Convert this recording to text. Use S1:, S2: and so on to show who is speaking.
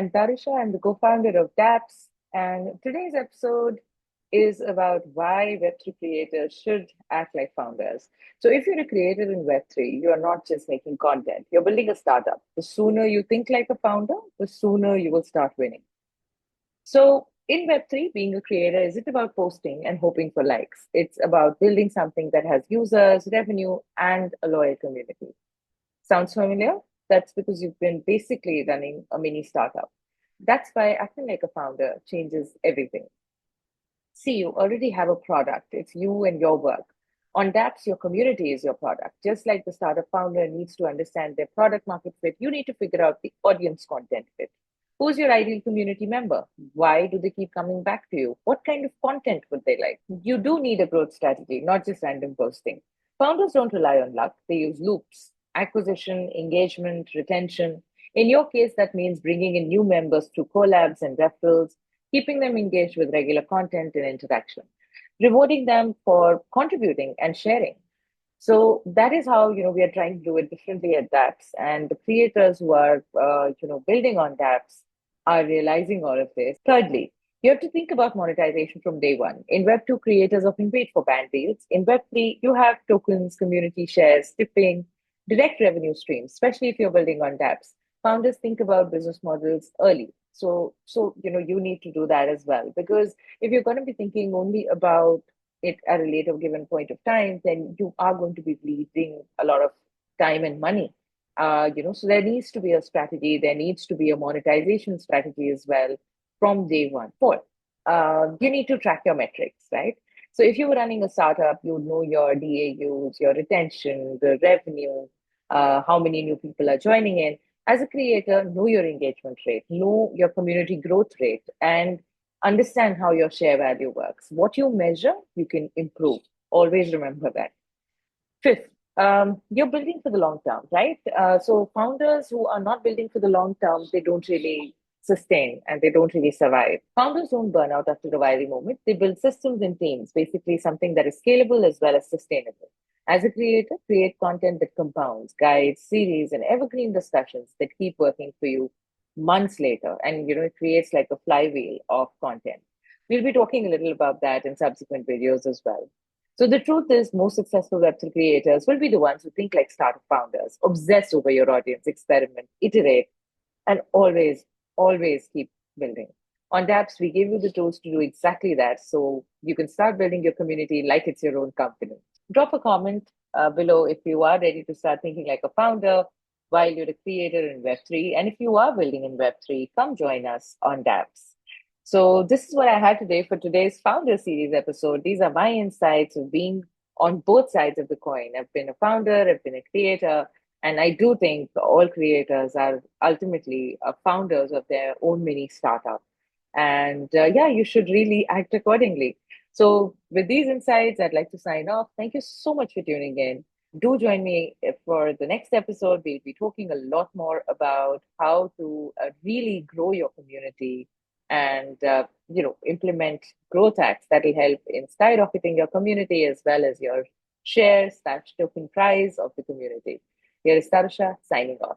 S1: I'm Tarisha. I'm the co-founder of dApps, and today's episode is about why Web3 creators should act like founders. So if you're a creator in Web3, you're not just making content, you're building a startup. The sooner you think like a founder, the sooner you will start winning. So in Web3, being a creator isn't about posting and hoping for likes. It's about building something that has users, revenue, and a loyal community. Sounds familiar? That's because you've been basically running a mini startup. That's why acting like a founder changes everything. See, you already have a product. It's you and your work. On dApps, your community is your product. Just like the startup founder needs to understand their product market fit, you need to figure out the audience content fit. Who's your ideal community member? Why do they keep coming back to you? What kind of content would they like? You do need a growth strategy, not just random posting. Founders don't rely on luck, they use loops: acquisition, engagement, retention. In your case, that means bringing in new members through collabs and referrals, keeping them engaged with regular content and interaction, rewarding them for contributing and sharing. So that is how we are trying to do it differently at dApps, and the creators who are building on dApps are realizing all of this. Thirdly, you have to think about monetization from day one. In Web2, creators often wait for band deals. In Web3, you have tokens, community shares, tipping, direct revenue streams, especially if you're building on dApps. Founders think about business models early. So you need to do that as well, because if you're going to be thinking only about it at a later given point of time, then you are going to be bleeding a lot of time and money. So there needs to be a strategy. There needs to be a monetization strategy as well from day one. Fourth, you need to track your metrics, right? So if you were running a startup, you would know your DAUs, your retention, the revenue, how many new people are joining in. As a creator, know your engagement rate, know your community growth rate, and understand how your share value works. What you measure, you can improve. Always remember that. Fifth, you're building for the long term, right? So founders who are not building for the long term, they don't really sustain and they don't really survive. Founders don't burn out after a viral moment. They build systems and teams, basically something that is scalable as well as sustainable. As a creator, create content that compounds, guides, series, and evergreen discussions that keep working for you months later. And it creates like a flywheel of content. We'll be talking a little about that in subsequent videos as well. So the truth is, most successful Web3 creators will be the ones who think like startup founders, obsess over your audience, experiment, iterate, and always keep building. On dApps, we give you the tools to do exactly that, so you can start building your community like it's your own company. Drop a comment below if you are ready to start thinking like a founder while you're a creator in Web3. And if you are building in Web3, come join us on dApps. So this is what I had today for today's Founder Series episode. These are my insights of being on both sides of the coin. I've been a founder, I've been a creator, and I do think all creators are ultimately founders of their own mini startup. And yeah, you should really act accordingly. So with these insights, I'd like to sign off. Thank you so much for tuning in. Do join me for the next episode. We'll be talking a lot more about how to really grow your community and implement growth hacks that will help in skyrocketing your community as well as your share/token price of the community. Here is Tarisha signing off.